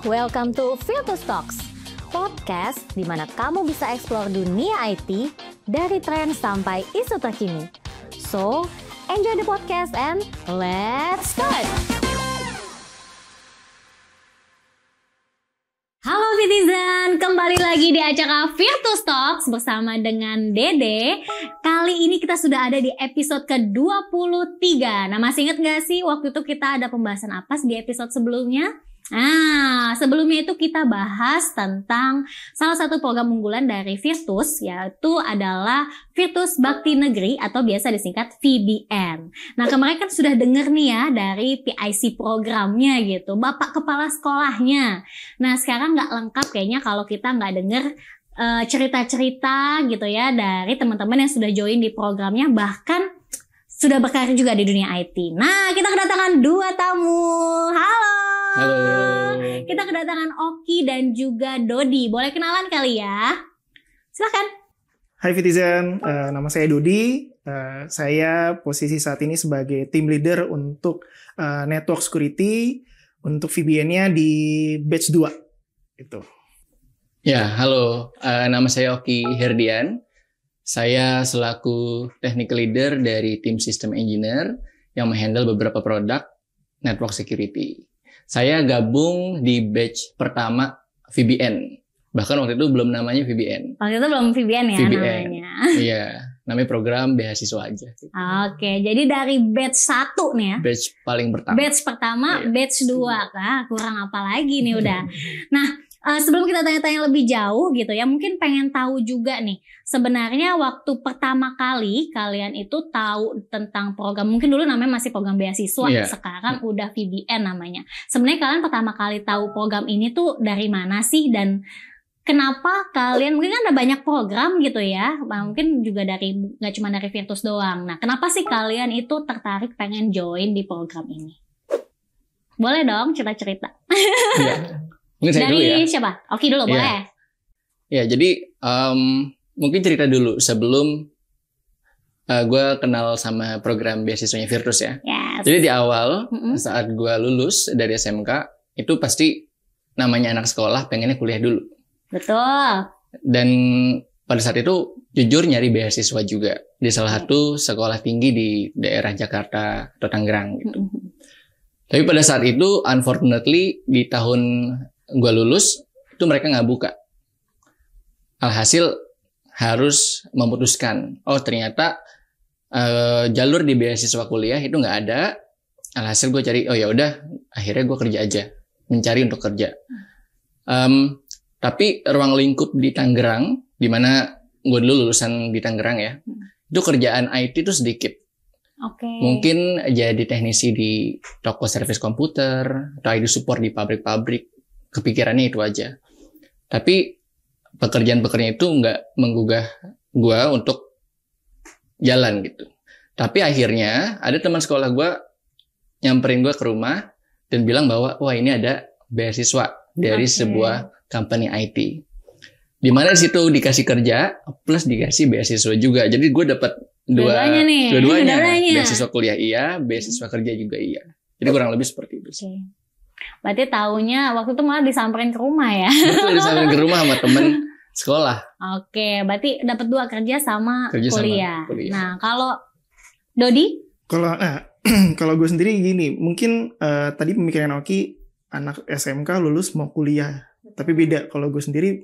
welcome to Virtus Talks, podcast di mana kamu bisa eksplor dunia IT dari tren sampai isu terkini. So, enjoy the podcast and let's start! Halo Citizen, kembali lagi di acara Virtus Talks bersama dengan Dede. Kali ini kita sudah ada di episode ke-23. Nah, masih ingat gak sih waktu itu kita ada pembahasan apa di episode sebelumnya? Nah, sebelumnya itu kita bahas tentang salah satu program unggulan dari Virtus, yaitu adalah Virtus Bakti Negeri atau biasa disingkat VBN. Nah, kemarin kan sudah dengar nih ya dari PIC programnya gitu, Bapak Kepala Sekolahnya. Nah, sekarang nggak lengkap kayaknya kalau kita nggak dengar cerita-cerita gitu ya dari teman-teman yang sudah join di programnya, bahkan sudah berkarir juga di dunia IT. Nah, kita kedatangan dua tamu. Halo. Kita kedatangan Oki dan juga Dodi. Boleh kenalan kali ya? Silakan. Hai Citizen, nama saya Dodi. Saya posisi saat ini sebagai team leader untuk network security untuk VBN-nya di batch 2. Itu. Ya, halo. Nama saya Oki Herdian. Saya selaku technical leader dari tim system engineer yang menghandle beberapa produk network security. Saya gabung di batch pertama VBN. Bahkan waktu itu belum namanya VBN. Waktu itu belum VBN ya VBN. namanya. Iya, namanya program beasiswa aja. Oke, jadi dari batch 1 nih ya. Batch paling pertama. Batch pertama, iya. Batch 2. Nah, kurang apa lagi nih udah. Nah, sebelum kita tanya-tanya lebih jauh gitu ya, mungkin pengen tahu juga nih, sebenarnya waktu pertama kali kalian itu tahu tentang program, mungkin dulu namanya masih program beasiswa, sekarang udah VBN namanya. Sebenarnya kalian pertama kali tahu program ini tuh dari mana sih, dan kenapa kalian, mungkin kan ada banyak program gitu ya, mungkin juga dari, nggak cuma dari Virtus doang. Nah, kenapa sih kalian itu tertarik pengen join di program ini? Boleh dong cerita-cerita. Iya. Mungkin saya dari dulu ya. Siapa? Oki dulu, boleh. Ya, jadi mungkin cerita dulu sebelum gue kenal sama program beasiswanya Virtus ya. Yes. Jadi di awal saat gue lulus dari SMK itu pasti namanya anak sekolah pengennya kuliah dulu. Betul. Dan pada saat itu jujur nyari beasiswa juga di salah satu sekolah tinggi di daerah Jakarta atau Tangerang gitu. Tapi pada saat itu unfortunately di tahun gue lulus itu mereka nggak buka. Alhasil harus memutuskan, oh ternyata jalur di beasiswa kuliah itu nggak ada. Alhasil gue cari, oh ya udah, akhirnya gue kerja aja, mencari untuk kerja. Tapi ruang lingkup di Tangerang, di mana gue dulu lulusan di Tangerang ya, itu kerjaan IT itu sedikit. Mungkin jadi teknisi di toko servis komputer atau IT support di pabrik-pabrik. Kepikirannya itu aja. Tapi pekerjaan-pekerjaan itu nggak menggugah gue untuk jalan gitu. Tapi akhirnya ada teman sekolah gue nyamperin gue ke rumah dan bilang bahwa wah ini ada beasiswa dari sebuah company IT. Di mana di situ dikasih kerja plus dikasih beasiswa juga. Jadi gue dapat dua-duanya. Beasiswa kuliah iya, beasiswa kerja juga iya. Jadi kurang lebih seperti itu sih. Berarti taunya waktu itu malah disamperin ke rumah ya? Betul, disamperin ke rumah sama temen sekolah. Oke, berarti dapat 2 kerja sama kuliah. Nah, kalau Dodi? Kalau gue sendiri gini, mungkin tadi pemikiran Oki anak SMK lulus mau kuliah, tapi beda. Kalau gue sendiri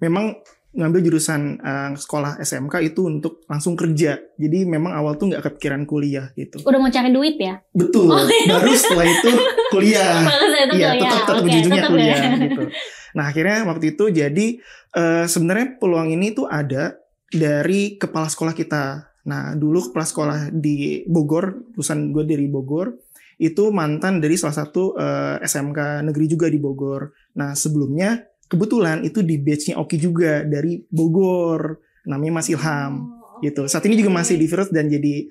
memang ngambil jurusan sekolah SMK itu untuk langsung kerja. Jadi memang awal tuh nggak kepikiran kuliah gitu. Udah mau cari duit ya? Betul. Baru setelah itu kuliah. Iya, tetap ujung-ujungnya kuliah gitu. Nah, akhirnya waktu itu jadi sebenarnya peluang ini tuh ada dari kepala sekolah kita. Nah, dulu kepala sekolah di Bogor, lulusan gue dari Bogor, itu mantan dari salah satu SMK negeri juga di Bogor. Nah, sebelumnya kebetulan itu di batch-nya Oki juga dari Bogor, namanya Mas Ilham gitu. Saat ini juga masih di Virtus dan jadi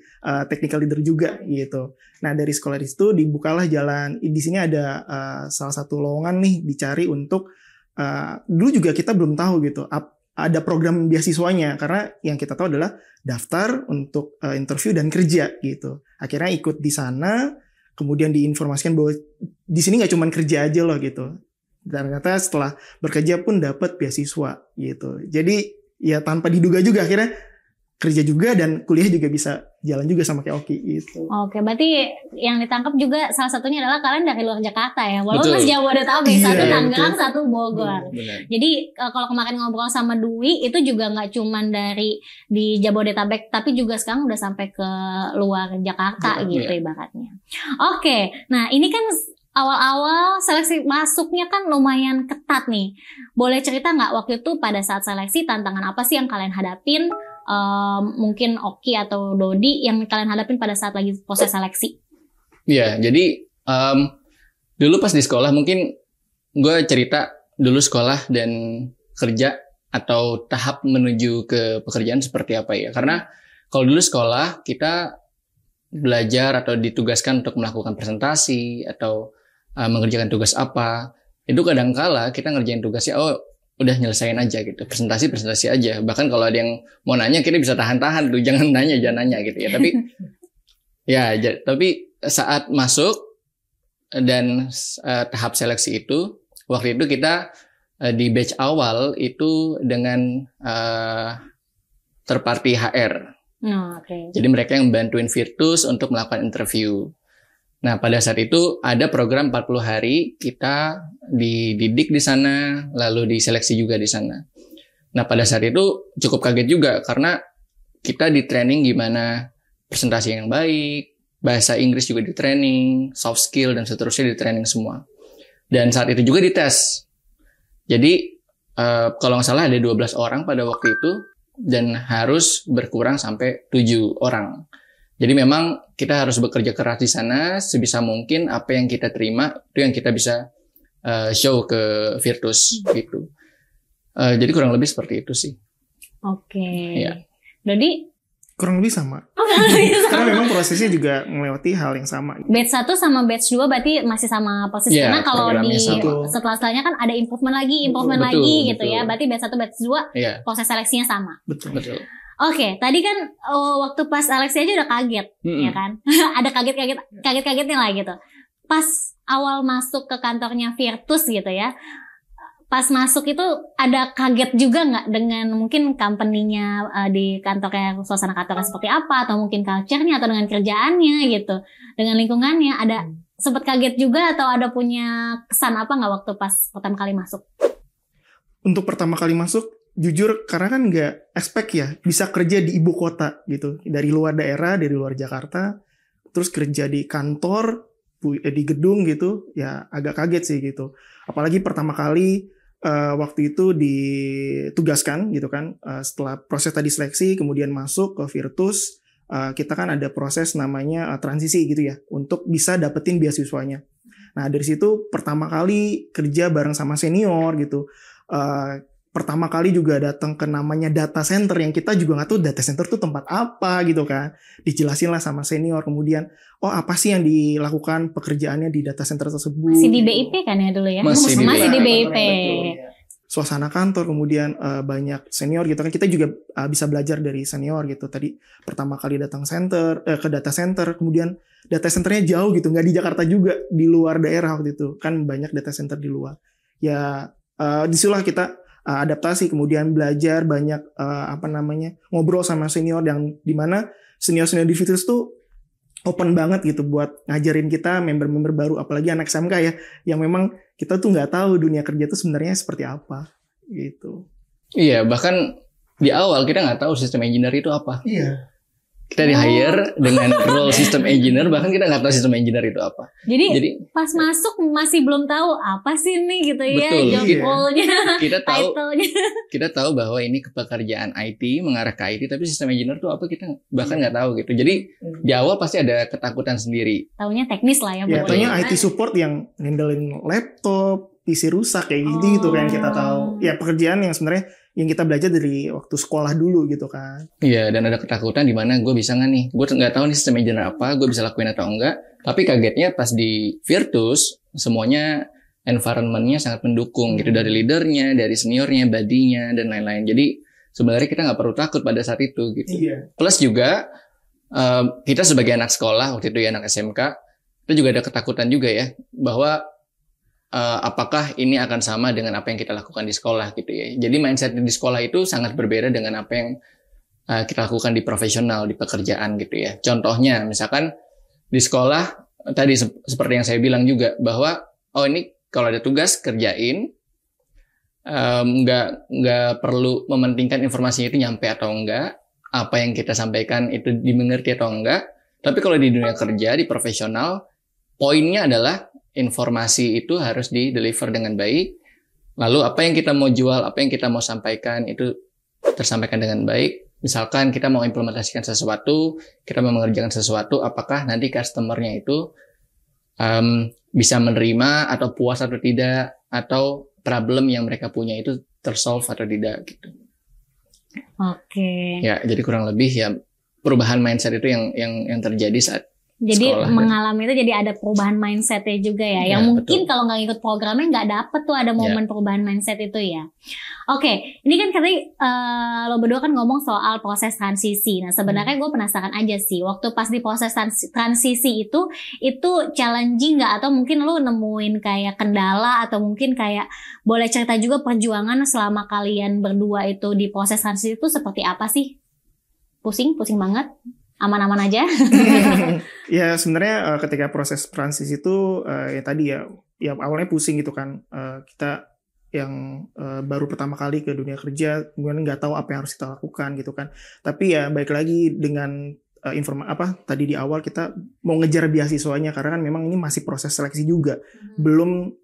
technical leader juga gitu. Nah, dari sekolah itu dibukalah jalan. Di sini ada salah satu lowongan nih dicari untuk dulu juga kita belum tahu gitu. Ada program beasiswanya karena yang kita tahu adalah daftar untuk interview dan kerja gitu. Akhirnya ikut di sana, kemudian diinformasikan bahwa di sini nggak cuma kerja aja loh gitu. ternyata setelah bekerja pun dapat beasiswa gitu. Jadi ya tanpa diduga juga akhirnya kerja juga dan kuliah juga bisa jalan juga sama kayak Oki gitu. Oke, berarti yang ditangkap juga salah satunya adalah kalian dari luar Jakarta ya. Walaupun Betul. Jabodetabek, satu Tangerang, betul. satu Bogor. Benar. Jadi kalau kemarin ngobrol sama Dwi itu juga nggak cuman dari di Jabodetabek, tapi juga sekarang udah sampai ke luar Jakarta gitu ibaratnya. Oke, nah ini kan awal-awal seleksi masuknya kan lumayan ketat nih. Boleh cerita nggak waktu itu pada saat seleksi tantangan apa sih yang kalian hadapin? Mungkin Oki atau Dodi yang kalian hadapin pada saat lagi proses seleksi? Iya, jadi dulu pas di sekolah mungkin gue cerita dulu sekolah dan kerja atau tahap menuju ke pekerjaan seperti apa ya. Karena kalau dulu sekolah kita belajar atau ditugaskan untuk melakukan presentasi atau mengerjakan tugas apa. Itu kadang-kala kita ngerjain tugasnya, udah nyelesain aja gitu, presentasi aja. Bahkan kalau ada yang mau nanya kita bisa tahan-tahan tuh, jangan nanya gitu ya. Tapi tapi saat masuk dan tahap seleksi itu, waktu itu kita di batch awal itu dengan third party HR. Okay. Jadi mereka yang bantuin Virtus untuk melakukan interview. Nah, pada saat itu ada program 40 hari, kita dididik di sana, lalu diseleksi juga di sana. Nah, pada saat itu cukup kaget juga, karena kita di training gimana presentasi yang baik, bahasa Inggris juga di training, soft skill, dan seterusnya di training semua. Dan saat itu juga dites. Jadi, kalau nggak salah ada 12 orang pada waktu itu, dan harus berkurang sampai 7 orang. Jadi memang kita harus bekerja keras di sana sebisa mungkin apa yang kita terima itu yang kita bisa show ke Virtus gitu. Jadi kurang lebih seperti itu sih. Oke. Ya. Jadi kurang lebih sama. Karena memang prosesnya juga melewati hal yang sama. Batch 1 sama batch 2 berarti masih sama persis. Karena kalau di setelah-setelahnya kan ada improvement lagi gitu ya. Berarti batch 1 batch 2 proses seleksinya sama. Betul. Oke, tadi kan waktu pas seleksi aja udah kaget, ya kan? Ada kaget-kagetnya lah gitu. Pas awal masuk ke kantornya Virtus gitu ya. Pas masuk itu ada kaget juga nggak dengan mungkin company-nya di kantornya, suasana kantornya seperti apa, atau mungkin culture-nya atau dengan kerjaannya gitu, dengan lingkungannya, ada sempat kaget juga atau ada punya kesan apa nggak waktu pas pertama kali masuk? Untuk pertama kali masuk, jujur karena kan nggak expect ya bisa kerja di ibu kota gitu, dari luar daerah, dari luar Jakarta, terus kerja di kantor, di gedung gitu, ya agak kaget sih gitu. Apalagi pertama kali waktu itu ditugaskan gitu kan, setelah proses tadi seleksi kemudian masuk ke Virtus, kita kan ada proses namanya transisi gitu ya untuk bisa dapetin beasiswanya. Nah dari situ pertama kali kerja bareng sama senior gitu. Pertama kali juga datang ke namanya data center yang kita juga nggak tahu data center tuh tempat apa gitu kan. Dijelasin lah sama senior, kemudian apa sih yang dilakukan pekerjaannya di data center tersebut. Masih di BIP kan ya dulu ya? Masih di BIP. Suasana kantor, kemudian banyak senior gitu kan. Kita juga bisa belajar dari senior gitu. Tadi pertama kali datang ke data center, kemudian data centernya jauh gitu, nggak di Jakarta juga, di luar daerah waktu itu. Kan banyak data center di luar. Ya disitulah kita adaptasi, kemudian belajar banyak ngobrol sama senior yang dimana senior di Virtus tuh open banget gitu buat ngajarin kita member-member baru, apalagi anak SMK ya yang memang kita tuh nggak tahu dunia kerja tuh sebenarnya seperti apa gitu. Iya, bahkan di awal kita nggak tahu sistem engineer itu apa. Iya. Kita di hire dengan role system engineer, bahkan kita nggak tahu sistem engineer itu apa. Jadi pas masuk masih belum tahu apa sih nih gitu ya, job role-nya, title-nya. Kita tahu bahwa ini pekerjaan IT, mengarah ke IT, tapi sistem engineer itu apa kita bahkan nggak tahu gitu. Jadi di awal pasti ada ketakutan sendiri. Taunya teknis lah ya. Ya, taunya IT support yang handling laptop, PC rusak kayak gitu kan kita tahu. Ya pekerjaan yang sebenarnya yang kita belajar dari waktu sekolah dulu gitu kan. Iya, dan ada ketakutan di mana gue bisa nggak nih? Gue nggak tahu nih sistem engineer apa, gue bisa lakuin atau enggak. Tapi kagetnya pas di Virtus, semuanya environment-nya sangat mendukung gitu. Dari leadernya, dari seniornya, badinya, dan lain-lain. Jadi sebenarnya kita nggak perlu takut pada saat itu gitu. Iya. Plus juga, kita sebagai anak sekolah, waktu itu ya anak SMK, kita juga ada ketakutan juga ya, bahwa apakah ini akan sama dengan apa yang kita lakukan di sekolah gitu ya. Jadi mindset di sekolah itu sangat berbeda dengan apa yang kita lakukan di profesional, di pekerjaan gitu ya. Contohnya misalkan di sekolah tadi seperti yang saya bilang juga bahwa ini kalau ada tugas kerjain, nggak perlu mementingkan informasinya itu nyampe atau enggak, apa yang kita sampaikan itu dimengerti atau enggak. Tapi kalau di dunia kerja, di profesional, poinnya adalah informasi itu harus di-deliver dengan baik. Lalu apa yang kita mau jual, apa yang kita mau sampaikan itu tersampaikan dengan baik. Misalkan kita mau implementasikan sesuatu, kita mau mengerjakan sesuatu, apakah nanti customer-nya itu bisa menerima atau puas atau tidak, atau problem yang mereka punya itu tersolve atau tidak gitu. Oke. Ya, jadi kurang lebih ya perubahan mindset itu yang terjadi saat jadi sekolah, mengalami itu jadi ada perubahan mindsetnya juga ya. Yang mungkin betul. Kalau nggak ikut programnya nggak dapet tuh ada momen perubahan mindset itu ya. Oke, ini kan tadi lo berdua kan ngomong soal proses transisi. Nah sebenarnya gue penasaran aja sih, waktu pas di proses transisi itu challenging nggak, atau mungkin lo nemuin kayak kendala, atau mungkin kayak boleh cerita juga perjuangan selama kalian berdua itu di proses transisi itu seperti apa sih? Pusing banget? Aman-aman aja? Ya sebenarnya ketika proses transisi itu ya tadi ya awalnya pusing gitu kan, kita yang baru pertama kali ke dunia kerja, kemudian nggak tahu apa yang harus kita lakukan gitu kan. Tapi ya baik lagi dengan tadi di awal kita mau ngejar beasiswanya, karena kan memang ini masih proses seleksi juga, belum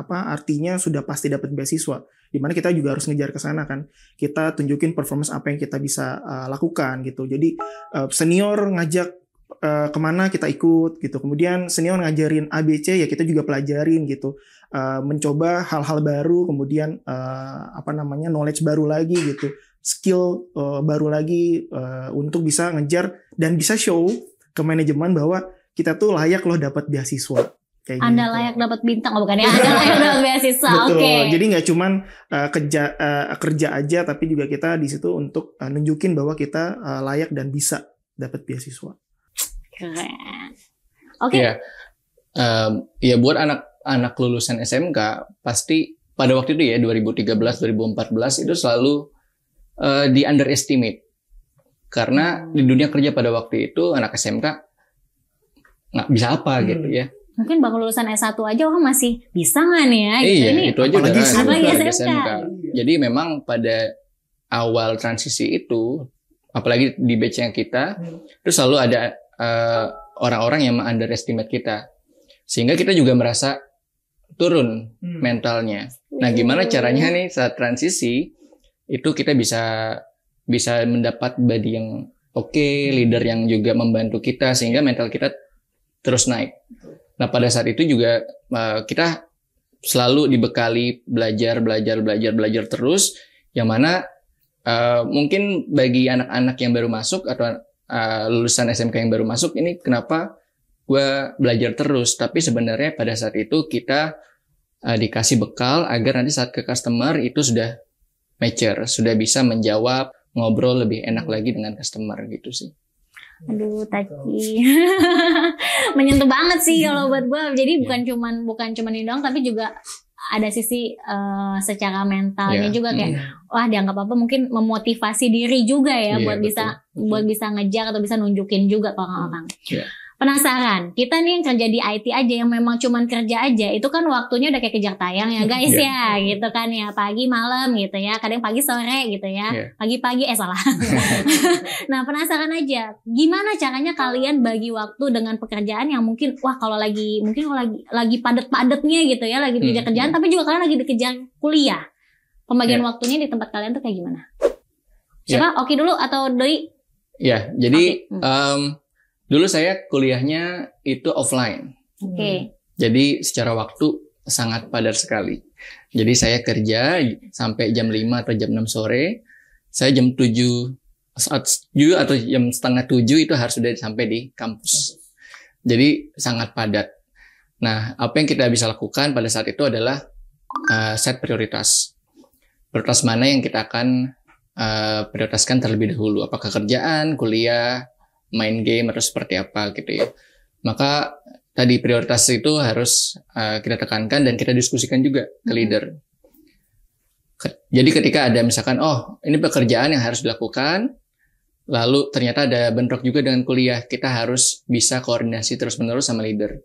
artinya sudah pasti dapat beasiswa. Dimana kita juga harus ngejar ke sana kan, kita tunjukin performance apa yang kita bisa lakukan gitu. Jadi senior ngajak kemana kita ikut gitu, kemudian senior ngajarin ABC ya kita juga pelajarin gitu, mencoba hal-hal baru, kemudian knowledge baru lagi gitu, skill baru lagi untuk bisa ngejar dan bisa show ke manajemen bahwa kita tuh layak loh dapat beasiswa. Kayak Anda gitu. Layak dapat bintang, bukan ya? Anda layak dapat beasiswa. Betul. Okay. Jadi nggak cuman kerja aja, tapi juga kita di situ untuk nunjukin bahwa kita layak dan bisa dapat beasiswa. Keren. Oke. Ya, buat anak lulusan SMK pasti pada waktu itu ya 2013, 2014 itu selalu di underestimate, karena di dunia kerja pada waktu itu anak SMK nggak bisa apa gitu ya. Mungkin baru lulusan S1 aja orang masih bisa nggak nih ya? Gitu. Iya, ini itu aja apalagi SMK. Jadi memang pada awal transisi itu, apalagi di batch-nya kita, terus selalu ada orang-orang yang underestimate kita. Sehingga kita juga merasa turun mentalnya. Nah, gimana caranya nih saat transisi, itu kita bisa mendapat body yang oke, leader yang juga membantu kita, sehingga mental kita terus naik. Nah pada saat itu juga kita selalu dibekali belajar terus, yang mana mungkin bagi anak-anak yang baru masuk atau lulusan SMK yang baru masuk, ini kenapa gue belajar terus, tapi sebenarnya pada saat itu kita dikasih bekal agar nanti saat ke customer itu sudah mature, sudah bisa menjawab, ngobrol lebih enak lagi dengan customer gitu sih. Aduh, Taki. Menyentuh banget sih kalau buat gue. Jadi bukan cuman ini doang, tapi juga ada sisi secara mentalnya juga kayak wah dianggap apa, mungkin memotivasi diri juga ya buat betul. Buat bisa ngejar atau bisa nunjukin juga ke orang-orang. Penasaran, kita nih yang kerja di IT aja, yang memang cuman kerja aja, itu kan waktunya udah kayak kejar tayang ya guys ya, gitu kan ya, pagi malam gitu ya, kadang pagi sore gitu ya, pagi-pagi salah. Nah penasaran aja, gimana caranya kalian bagi waktu dengan pekerjaan yang mungkin kalau lagi padat-padatnya gitu ya, lagi dikejar kerjaan, tapi juga kalian lagi dikejar kuliah. Pembagian waktunya di tempat kalian tuh kayak gimana? Siapa? Oki dulu atau Doi? Ya, jadi dulu saya kuliahnya itu offline. Jadi secara waktu sangat padat sekali. Jadi saya kerja sampai jam 5 atau jam 6 sore. Saya jam 7 atau jam setengah 7 itu harus sudah sampai di kampus. Jadi sangat padat. Nah, apa yang kita bisa lakukan pada saat itu adalah set prioritas. Prioritas mana yang kita akan prioritaskan terlebih dahulu. Apakah kerjaan, kuliah, main game, atau seperti apa gitu ya. Maka tadi prioritas itu harus kita tekankan dan kita diskusikan juga ke leader. Jadi ketika ada misalkan, oh ini pekerjaan yang harus dilakukan, lalu ternyata ada bentrok juga dengan kuliah, kita harus bisa koordinasi terus-menerus sama leader.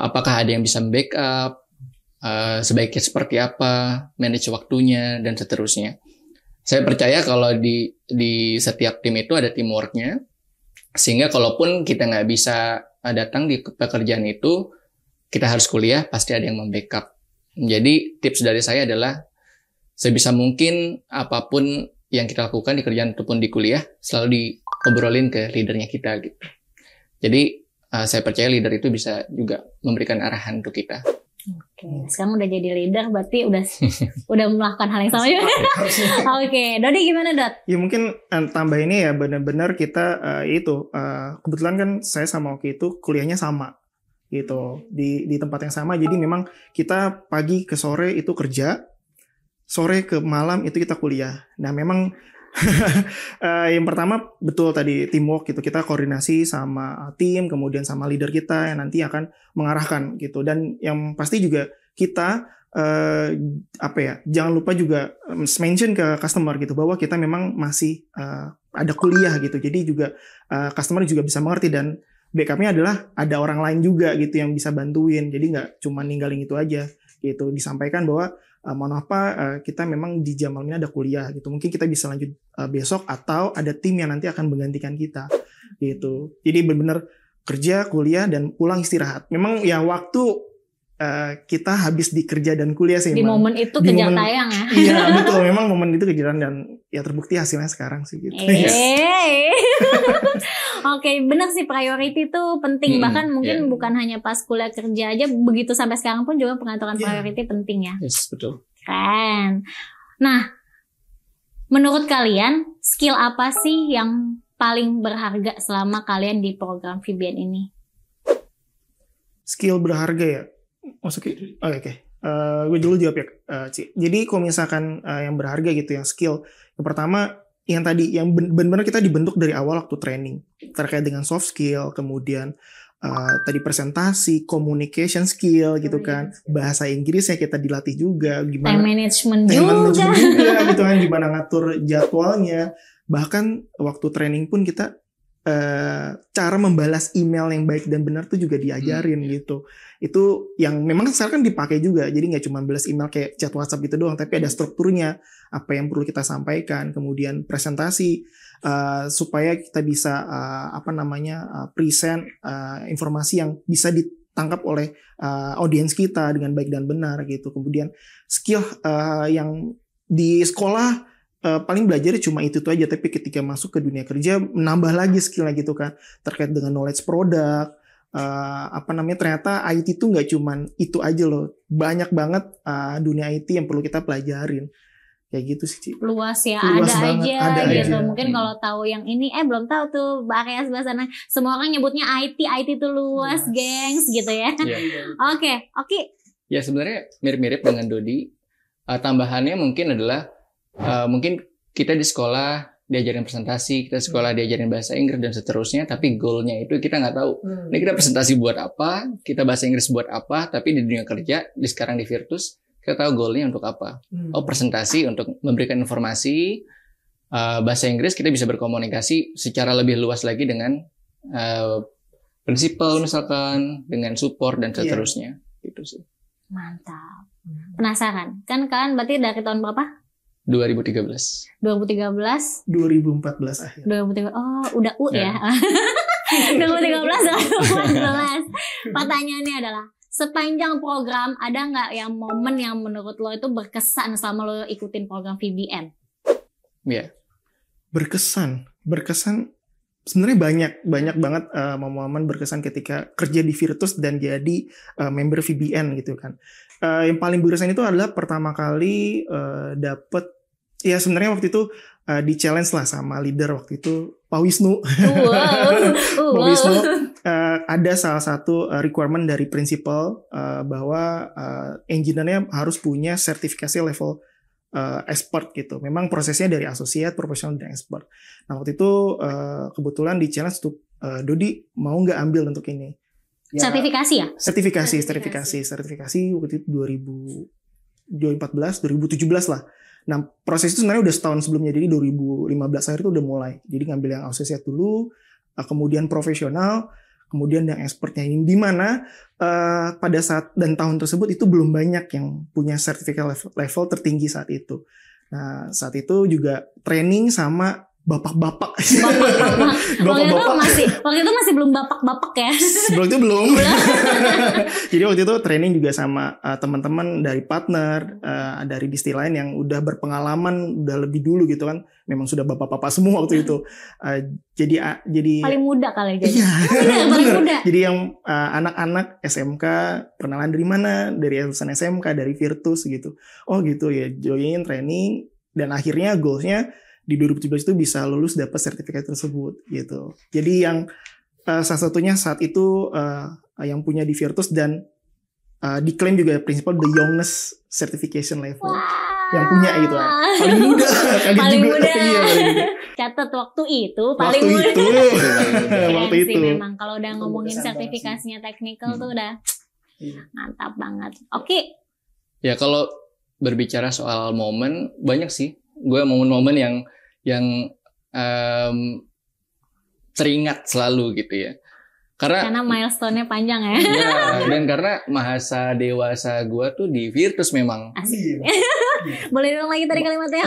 Apakah ada yang bisa backup, sebaiknya seperti apa, manage waktunya, dan seterusnya. Saya percaya kalau di setiap tim itu ada teamworknya, sehingga kalaupun kita nggak bisa datang di pekerjaan itu, kita harus kuliah, pasti ada yang membackup. Jadi tips dari saya adalah sebisa mungkin apapun yang kita lakukan di kerjaan ataupun di kuliah selalu diobrolin ke leadernya kita gitu. Jadi saya percaya leader itu bisa juga memberikan arahan untuk kita. Oke, sekarang udah jadi leader berarti udah melakukan hal yang sama juga. Oke, Dodi gimana, Dot? Ya mungkin tambah ini ya benar-benar kita kebetulan kan saya sama Oki itu kuliahnya sama gitu di tempat yang sama, jadi memang kita pagi ke sore itu kerja, sore ke malam itu kita kuliah. Nah memang yang pertama betul tadi teamwork gitu, kita koordinasi sama tim, kemudian sama leader kita yang nanti akan mengarahkan gitu, dan yang pasti juga kita jangan lupa juga mention ke customer gitu bahwa kita memang masih ada kuliah gitu, jadi juga customer juga bisa mengerti, dan backupnya adalah ada orang lain juga gitu yang bisa bantuin, jadi nggak cuma ninggalin itu aja gitu, disampaikan bahwa mohon kita memang di jam malam ini ada kuliah gitu, mungkin kita bisa lanjut besok atau ada tim yang nanti akan menggantikan kita gitu. Jadi benar-benar kerja, kuliah, dan pulang istirahat. Memang ya waktu kita habis di kerja dan kuliah sih. Di momen itu kejar tayang ya. Iya betul, memang momen itu kejaran, dan ya terbukti hasilnya sekarang sih gitu. Oke, benar sih, priority itu penting. Bahkan mungkin bukan hanya pas kuliah kerja aja, begitu sampai sekarang pun juga pengaturan priority penting ya. Yes, betul. Keren. Nah, menurut kalian skill apa sih yang paling berharga selama kalian di program VBN ini? Skill berharga ya? Oke. Gue dulu jawab ya, Ci. Jadi kalau misalkan yang berharga gitu, yang skill, yang pertama yang tadi yang benar-benar kita dibentuk dari awal waktu training terkait dengan soft skill, kemudian tadi presentasi, communication skill gitu kan, bahasa Inggrisnya kita dilatih juga, gimana time management juga gitu kan, gimana ngatur jadwalnya, bahkan waktu training pun kita cara membalas email yang baik dan benar tuh juga diajarin gitu. Itu yang memang sekarang kan dipakai juga, jadi nggak cuma balas email kayak chat WhatsApp gitu doang, tapi ada strukturnya, apa yang perlu kita sampaikan, kemudian presentasi supaya kita bisa present informasi yang bisa ditangkap oleh audiens kita dengan baik dan benar gitu. Kemudian skill yang di sekolah paling belajar cuma itu aja, tapi ketika masuk ke dunia kerja menambah lagi skillnya gitu kan, terkait dengan knowledge produk, ternyata IT itu nggak cuma itu aja loh, banyak banget dunia IT yang perlu kita pelajarin. Kayak gitu sih. Luas ya, luas ada banget, aja ada gitu. aja. Mungkin kalau tahu yang ini belum tahu tuh area sebelah sana. Semua orang nyebutnya IT itu luas, gengs gitu ya. Oke. Ya sebenarnya mirip-mirip dengan Dodi. Tambahannya mungkin adalah mungkin kita di sekolah diajarin presentasi, kita sekolah diajarin bahasa Inggris dan seterusnya, tapi goalnya itu kita nggak tahu. Ini kita presentasi buat apa, kita bahasa Inggris buat apa, tapi di dunia kerja, sekarang di Virtus, kita tahu goalnya untuk apa. Oh, presentasi untuk memberikan informasi, bahasa Inggris kita bisa berkomunikasi secara lebih luas lagi dengan prinsipal misalkan, dengan support dan seterusnya. Gitu sih. Mantap. Penasaran? Kan kalian berarti dari tahun berapa? 2013. 2014 akhir. 2013. Oh, udah ya. 2013 Pertanyaannya adalah, sepanjang program ada nggak yang momen yang menurut lo itu berkesan selama lo ikutin program VBN? Iya. Berkesan sebenarnya banyak banget momen berkesan ketika kerja di Virtus dan jadi member VBN gitu kan. Yang paling berkesan itu adalah pertama kali dapet, ya sebenarnya waktu itu di challenge lah sama leader waktu itu Pak Wisnu. Pak Wisnu ada salah satu requirement dari principal bahwa engineer-nya harus punya sertifikasi level expert gitu. Memang prosesnya dari associate, professional, dan expert. Nah waktu itu kebetulan di challenge untuk Dodi mau nggak ambil untuk ini. Ya, sertifikasi ya? Sertifikasi waktu itu 2014, 2017 lah. Nah, proses itu sebenarnya udah setahun sebelumnya, jadi 2015 akhir itu udah mulai. Jadi ngambil yang associate dulu, kemudian profesional, kemudian yang expertnya. Di mana pada saat dan tahun tersebut itu belum banyak yang punya sertifikat level tertinggi saat itu. Nah, saat itu juga training sama bapak-bapak. Waktu itu masih belum bapak-bapak ya. Sebelum itu belum. Jadi waktu itu training juga sama teman-teman dari partner, dari distri lain yang udah berpengalaman, udah lebih dulu gitu kan. Memang sudah bapak-bapak semua waktu itu. Jadi paling muda kali jadi. Iya, paling muda. Jadi yang anak-anak SMK perkenalan dari mana? Dari lulusan SMK, dari Virtus gitu. Oh gitu ya, join training dan akhirnya goalsnya di 2017 itu bisa lulus dapat sertifikat tersebut gitu. Jadi yang salah satunya saat itu yang punya di Virtus dan diklaim juga prinsipal the youngest certification level. Wow. Yang punya gitu. Paling muda kali paling juga. Muda. Iya, Catat waktu itu paling muda. Waktu itu. Memang kalau udah ngomongin sertifikasinya teknikal tuh udah mantap banget. Oke. Ya kalau berbicara soal momen banyak sih. Gue momen-momen yang teringat selalu gitu ya. Karena milestone-nya panjang ya. Ya, dan karena masa dewasa gue tuh di Virtus memang. Asik. Boleh dong lagi tadi kalimatnya.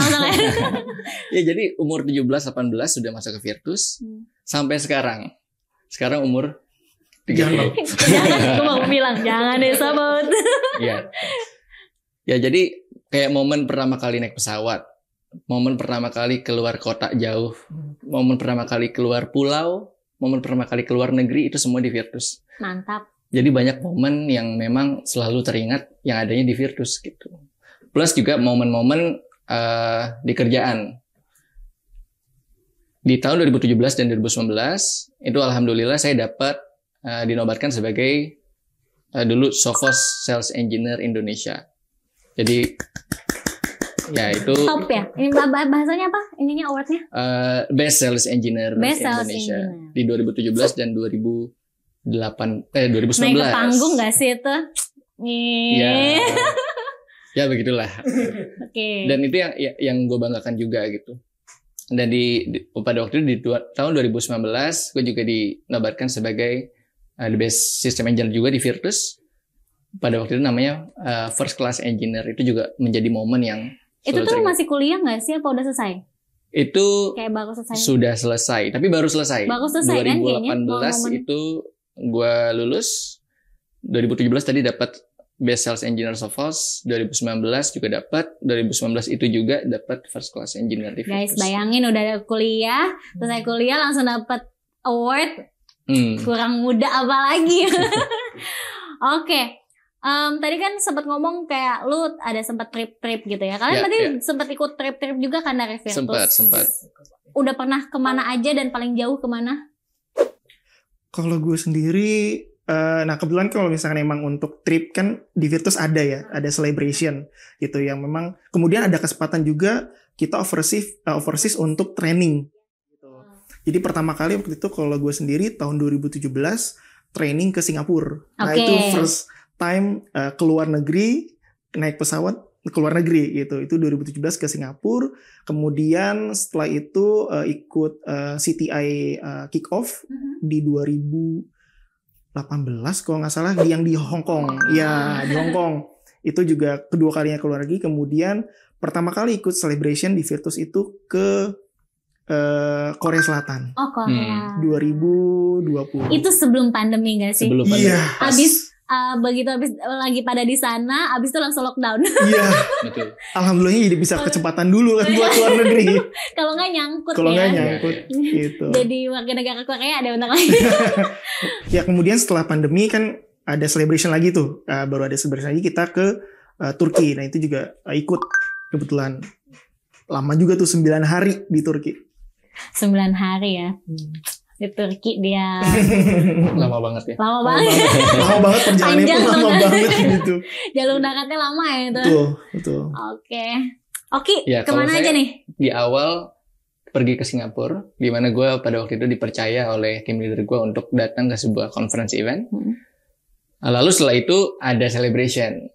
Ya jadi umur 17-18 sudah masuk ke Virtus. Sampai sekarang. Sekarang umur 30. Jangan, gue mau bilang jangan disebut. Ya. Ya jadi kayak momen pertama kali naik pesawat. Momen pertama kali keluar kota jauh. Momen pertama kali keluar pulau. Momen pertama kali keluar negeri itu semua di Virtus. Mantap. Jadi banyak momen yang memang selalu teringat yang adanya di Virtus gitu. Plus juga momen-momen di kerjaan. Di tahun 2017 dan 2019 itu alhamdulillah saya dapat dinobatkan sebagai dulu Sophos Sales Engineer Indonesia. Jadi ya itu top ya. Ini bahasanya apa? Ininya awardnya? Best Sales Engineer Indonesia Engineer. Di 2017 dan 2019. Naik ke panggung nggak sih itu? Ya, ya begitulah. Oke. Dan itu yang gue banggakan juga gitu. Dan pada waktu itu di tahun 2019 gue juga dinobatkan sebagai the best system engineer juga di Virtus. Pada waktu itu namanya first class engineer. Itu juga menjadi momen yang itu tuh masih kuliah nggak sih apa udah selesai? Itu kayak baru selesai. Sudah selesai, tapi baru selesai. Baru selesai 2018 kan kayaknya. 2018 itu gue lulus. 2017 tadi dapat Best Sales Engineer Sophos. 2019 juga dapat. 2019 itu juga dapat First Class Engineer di Virtus. Guys, bayangin udah kuliah, selesai kuliah langsung dapat award. Kurang muda apa lagi? Oke. Tadi kan sempat ngomong kayak lu ada sempat trip-trip gitu ya. Kalian tadi sempat ikut trip-trip juga kan dari Virtus? Sempat. Udah pernah kemana aja dan paling jauh kemana? Kalau gue sendiri, nah kebetulan kalau misalnya emang untuk trip kan di Virtus ada ya, ada celebration gitu yang memang kemudian ada kesempatan juga kita overseas untuk training. Jadi pertama kali waktu itu kalau gue sendiri tahun 2017 training ke Singapura. Nah itu first time keluar negeri, naik pesawat keluar negeri gitu. Itu 2017 ke Singapura. Kemudian setelah itu ikut CTI kick off di 2018 kalau nggak salah yang di Hong Kong. Ya, di Hong Kong. Itu juga kedua kalinya keluar negeri. Kemudian pertama kali ikut celebration di Virtus itu ke Korea Selatan. Oh, Korea. 2020. Itu sebelum pandemi nggak sih? Sebelum pandemi. Iya. Begitu habis lagi pada di sana, habis itu langsung lockdown. Iya. Betul. Alhamdulillahnya jadi bisa kecepatan dulu kan buat luar negeri. Kalau nggak nyangkut Kalau ya. nggak nyangkut gitu. Jadi warga negara Korea ada bentar lagi. Ya kemudian setelah pandemi kan ada celebration lagi tuh. Baru ada celebration lagi kita ke Turki. Nah itu juga ikut kebetulan. Lama juga tuh 9 hari di Turki. 9 hari ya. Di Turki dia Lama banget ya. Lama banget Perjalanannya pun lama banget gitu. Jalur daratnya lama ya itu. Betul. Oke, Ya, kemana aja nih? Di awal pergi ke Singapura, di mana gue pada waktu itu dipercaya oleh tim leader gue untuk datang ke sebuah conference event. Lalu setelah itu ada celebration.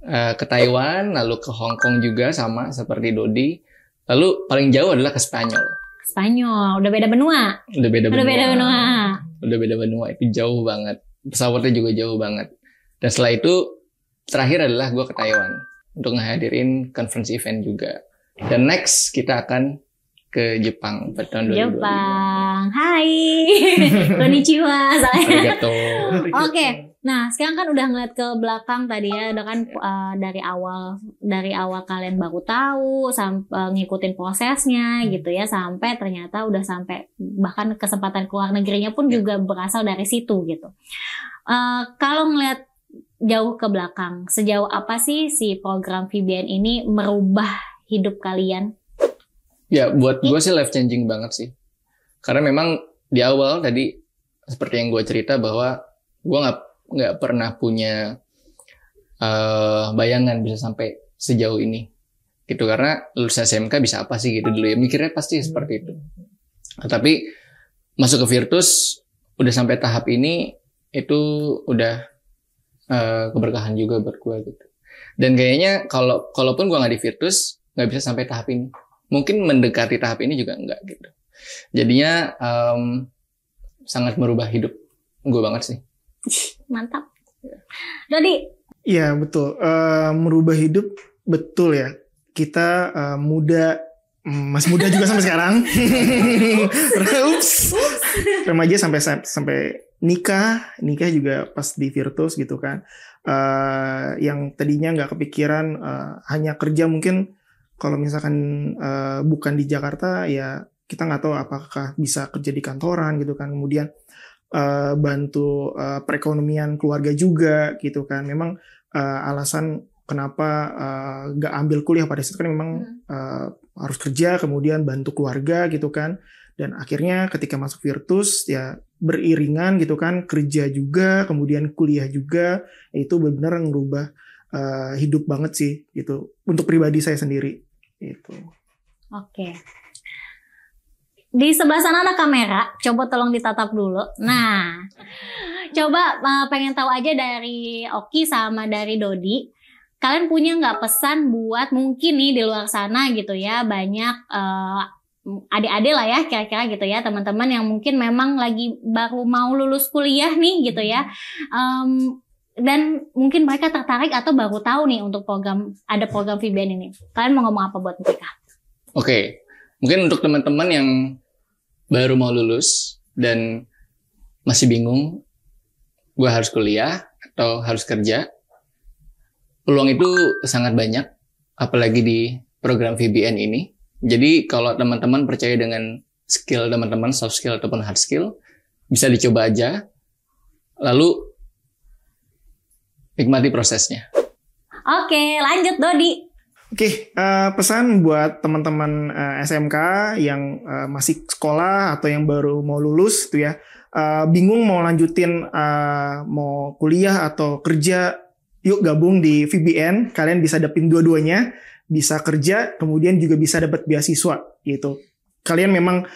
Ke Taiwan, lalu ke Hong Kong juga sama seperti Dodi. Lalu paling jauh adalah ke Spanyol. Spanyol, udah beda benua. Udah beda benua, itu jauh banget. Pesawatnya juga jauh banget. Dan setelah itu terakhir adalah gue ke Taiwan untuk ngehadirin conference event juga. Dan next kita akan ke Jepang pada tahun 2022. Jepang, hai, konnichiwa. Arigato. Oke, nah sekarang kan udah ngeliat ke belakang tadi ya, udah kan dari awal kalian baru tahu sampai ngikutin prosesnya gitu ya, sampai ternyata udah sampai bahkan kesempatan keluar negerinya pun juga berasal dari situ gitu. Kalau ngeliat jauh ke belakang, sejauh apa sih si program VBN ini merubah hidup kalian? Ya, buat gue sih life changing banget sih. Karena memang di awal tadi seperti yang gue cerita bahwa gue nggak pernah punya bayangan bisa sampai sejauh ini. Gitu, karena lulusan SMK bisa apa sih gitu dulu ya. Mikirnya pasti seperti itu. Nah, tapi masuk ke Virtus udah sampai tahap ini itu udah keberkahan juga buat gue gitu. Dan kayaknya kalaupun gue nggak di Virtus nggak bisa sampai tahap ini. Mungkin mendekati tahap ini juga enggak gitu. Jadinya sangat merubah hidup gue banget sih. Mantap. Dodi? Iya betul. Merubah hidup betul ya. Kita muda, masih muda juga sampai sekarang. Ups. Remaja sampai nikah juga pas di Virtus gitu kan. Yang tadinya nggak kepikiran hanya kerja mungkin. Kalau misalkan bukan di Jakarta ya kita nggak tahu apakah bisa kerja di kantoran gitu kan. Kemudian bantu perekonomian keluarga juga gitu kan. Memang alasan kenapa nggak ambil kuliah pada saat itu kan memang harus kerja kemudian bantu keluarga gitu kan. Dan akhirnya ketika masuk Virtus ya beriringan gitu kan, kerja juga kemudian kuliah juga, itu benar-benar ngerubah hidup banget sih gitu untuk pribadi saya sendiri. Itu. Oke. Di sebelah sana ada kamera, coba tolong ditatap dulu. Nah, coba pengen tahu aja dari Oki sama dari Dodi, kalian punya nggak pesan buat mungkin nih di luar sana gitu ya, banyak adik-adik lah ya kira-kira gitu ya, teman-teman yang mungkin memang lagi baru mau lulus kuliah nih gitu ya. Dan mungkin mereka tertarik atau baru tahu nih untuk ada program VBN ini. Kalian mau ngomong apa buat mereka? Oke, mungkin untuk teman-teman yang baru mau lulus dan masih bingung, gue harus kuliah atau harus kerja, peluang itu sangat banyak, apalagi di program VBN ini. Jadi kalau teman-teman percaya dengan skill teman-teman, soft skill ataupun hard skill, bisa dicoba aja. Lalu nikmati prosesnya. Oke, lanjut Dodi. Oke, pesan buat teman-teman SMK yang masih sekolah atau yang baru mau lulus tuh ya, bingung mau lanjutin mau kuliah atau kerja, yuk gabung di VBN. Kalian bisa dapetin dua-duanya, bisa kerja, kemudian juga bisa dapat beasiswa gitu. Kalian memang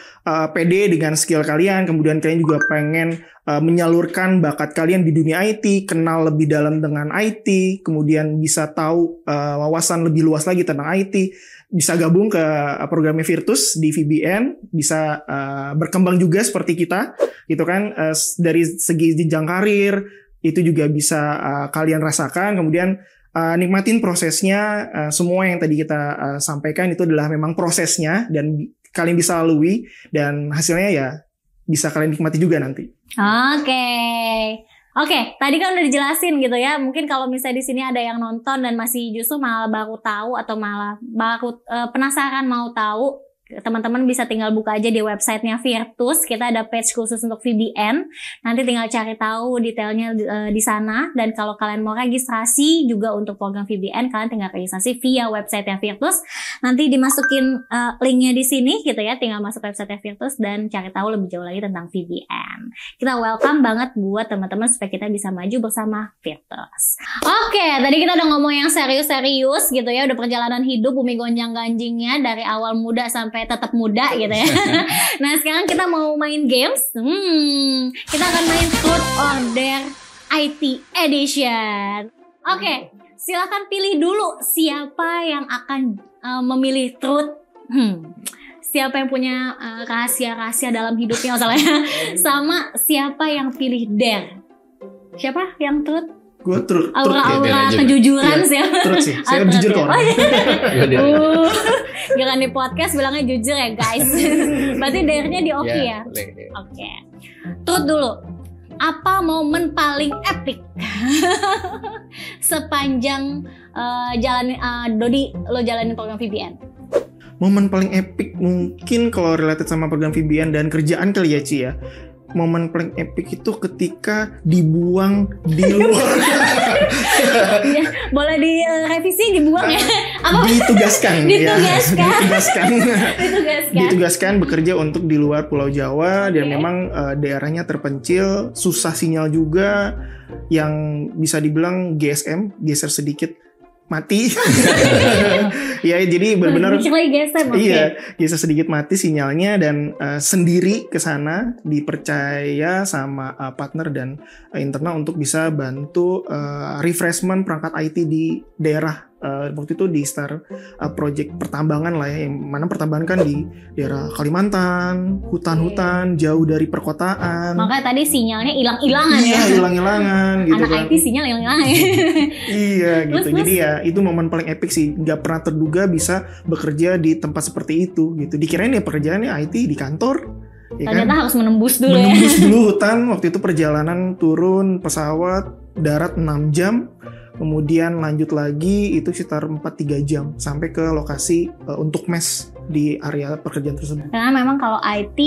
pede dengan skill kalian, kemudian kalian juga pengen menyalurkan bakat kalian di dunia IT, kenal lebih dalam dengan IT, kemudian bisa tahu wawasan lebih luas lagi tentang IT, bisa gabung ke programnya Virtus di VBN, bisa berkembang juga seperti kita, gitu kan, dari segi jenjang karir, itu juga bisa kalian rasakan, kemudian nikmatin prosesnya, semua yang tadi kita sampaikan itu adalah memang prosesnya, dan kalian bisa lalui, dan hasilnya ya bisa kalian nikmati juga nanti. Oke, tadi kan udah dijelasin gitu ya. Mungkin kalau misalnya di sini ada yang nonton dan masih justru malah baru tahu atau malah baru penasaran mau tahu, teman-teman bisa tinggal buka aja di websitenya Virtus. Kita ada page khusus untuk VBN. Nanti tinggal cari tahu detailnya di sana. Dan kalau kalian mau registrasi juga untuk program VBN, kalian tinggal registrasi via websitenya Virtus. Nanti dimasukin linknya di sini gitu ya. Tinggal masuk websitenya Virtus dan cari tahu lebih jauh lagi tentang VBN. Kita welcome banget buat teman-teman supaya kita bisa maju bersama Virtus. Oke, tadi kita udah ngomong yang serius-serius gitu ya. Udah perjalanan hidup, bumi gonjang-ganjingnya dari awal muda sampai tetap muda gitu ya. Nah sekarang kita mau main games. Kita akan main Truth or Dare IT Edition. Oke, silakan pilih dulu siapa yang akan memilih truth. Siapa yang punya rahasia-rahasia dalam hidupnya masalahnya. Sama siapa yang pilih dare. Siapa yang truth? Gue truth. Aura kejujuran sih. Truth sih. Saya jujur kok. Jangan di podcast bilangnya jujur ya guys. Berarti dare-nya di Oki ya. Oke. Truth dulu. Apa momen paling epic sepanjang Dodi lo jalanin program VBN? Momen paling epic mungkin kalau related sama program VBN dan kerjaan kali ya Ci ya. Momen paling epic itu ketika dibuang di luar. Ya, boleh direvisi dibuang ya? Apa? Ditugaskan bekerja untuk di luar Pulau Jawa dan memang daerahnya terpencil, susah sinyal juga, yang bisa dibilang GSM geser sedikit mati. Ya jadi benar-benar geser sedikit mati sinyalnya dan sendiri ke sana dipercaya sama partner dan internal untuk bisa bantu refreshment perangkat IT di daerah. Waktu itu di Star project pertambangan lah ya, yang mana pertambangan kan di daerah Kalimantan, hutan-hutan jauh dari perkotaan. Makanya tadi sinyalnya hilang-hilangan ya. Iya, hilang-hilangan gitu. Anak IT sinyal hilang-hilangan. Iya gitu. Jadi ya itu momen paling epic sih. Gak pernah terduga bisa bekerja di tempat seperti itu gitu. Dikirain ya pekerjaannya IT di kantor. Ya ternyata kan? Harus menembus dulu dulu hutan. Waktu itu perjalanan turun pesawat darat 6 jam. Kemudian lanjut lagi itu sekitar 4-3 jam sampai ke lokasi untuk mes di area pekerjaan tersebut. Karena memang kalau IT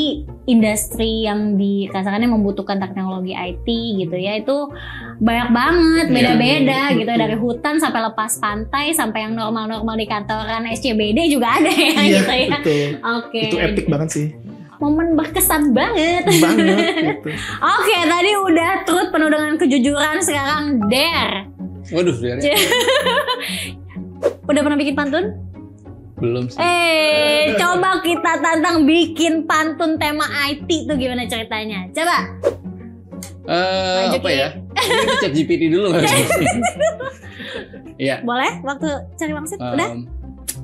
industri yang dikatakannya membutuhkan teknologi IT gitu ya, itu banyak banget, beda-beda gitu, dari hutan sampai lepas pantai sampai yang normal-normal di kantoran SCBD juga ada ya gitu ya. Betul. Oke. Itu epic banget sih. Momen berkesan banget. Gitu. Oke, tadi udah truth penuh dengan kejujuran, sekarang dare. Waduh, dare. Udah pernah bikin pantun? Belum sih. Coba kita tantang bikin pantun tema IT tuh gimana ceritanya? Coba. Apa ya? Ini chat GPT dulu nggak sih? Iya. Boleh? Waktu cari wangsit? Udah?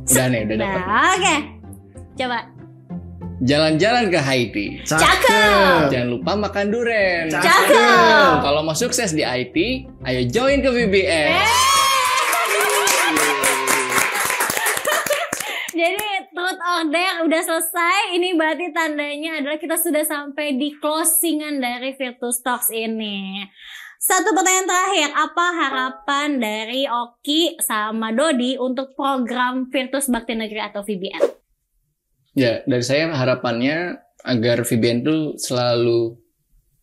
Udah nih, udah dapat. Oke. Coba. Jalan-jalan ke Haiti. Cakep. Jangan lupa makan durian. Cakep. Kalau mau sukses di IT, ayo join ke VBN. Jadi truth or dare udah selesai. Ini berarti tandanya adalah kita sudah sampai di closingan dari Virtus Talks ini. Satu pertanyaan terakhir, apa harapan dari Oki sama Dodi untuk program Virtus Bakti Negeri atau VBN? Ya, dari saya harapannya agar VBN itu selalu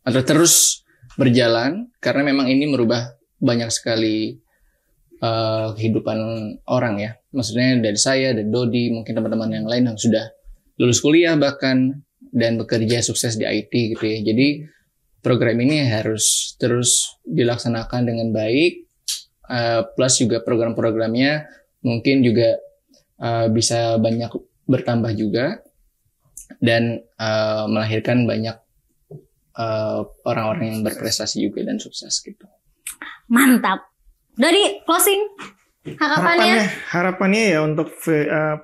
atau terus berjalan, karena memang ini merubah banyak sekali kehidupan orang ya. Maksudnya dari saya, dari Dodi, mungkin teman-teman yang lain yang sudah lulus kuliah bahkan dan bekerja sukses di IT gitu ya. Jadi program ini harus terus dilaksanakan dengan baik, plus juga program-programnya mungkin juga bisa banyak bertambah juga dan melahirkan banyak orang-orang yang berprestasi juga dan sukses gitu. Mantap. Dari closing harapannya ya untuk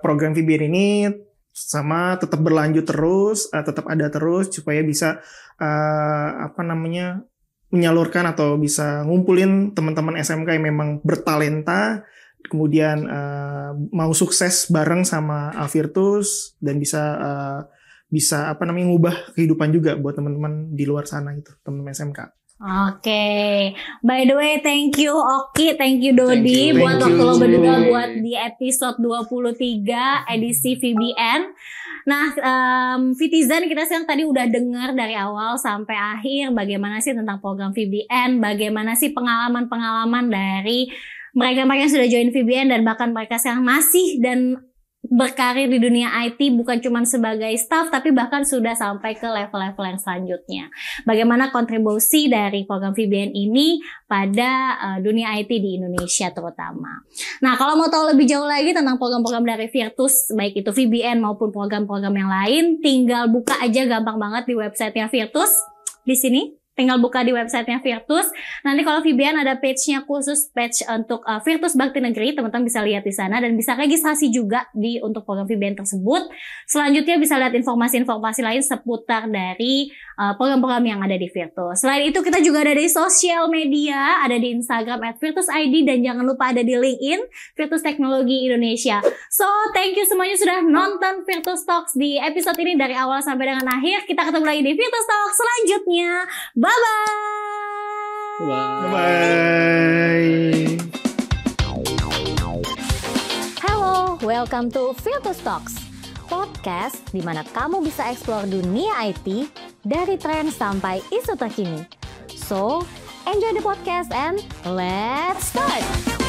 program VBN ini sama tetap berlanjut terus, tetap ada terus supaya bisa menyalurkan atau bisa ngumpulin teman-teman SMK yang memang bertalenta, kemudian mau sukses bareng sama Virtus dan bisa ngubah kehidupan juga buat teman-teman di luar sana gitu, teman-teman SMK. Oke. By the way, thank you Oki, thank you Dodi buat waktu lo berdua buat di episode 23 edisi VBN. Nah, Vitizen kita sekarang tadi udah dengar dari awal sampai akhir bagaimana sih tentang program VBN, bagaimana sih pengalaman-pengalaman dari mereka-mereka yang sudah join VBN dan bahkan mereka sekarang masih dan berkarir di dunia IT bukan cuma sebagai staff tapi bahkan sudah sampai ke level-level yang selanjutnya. Bagaimana kontribusi dari program VBN ini pada dunia IT di Indonesia terutama. Nah, kalau mau tahu lebih jauh lagi tentang program-program dari Virtus, baik itu VBN maupun program-program yang lain, tinggal buka aja gampang banget di websitenya Virtus. Di sini tinggal buka di websitenya Virtus. Nanti kalau VBN ada page-nya khusus, page untuk Virtus Bakti Negeri, teman-teman bisa lihat di sana dan bisa registrasi juga untuk program VBN tersebut. Selanjutnya bisa lihat informasi-informasi lain seputar dari program-program yang ada di Virtus. Selain itu kita juga ada di sosial media, ada di Instagram @VirtusID dan jangan lupa ada di LinkedIn Virtus Teknologi Indonesia. So, thank you semuanya sudah nonton Virtus Talks di episode ini dari awal sampai dengan akhir. Kita ketemu lagi di Virtus Talks selanjutnya. Bye-bye. Bye. Hello, welcome to Virtus Talks, podcast di mana kamu bisa explore dunia IT dari tren sampai isu terkini. So, enjoy the podcast and let's start.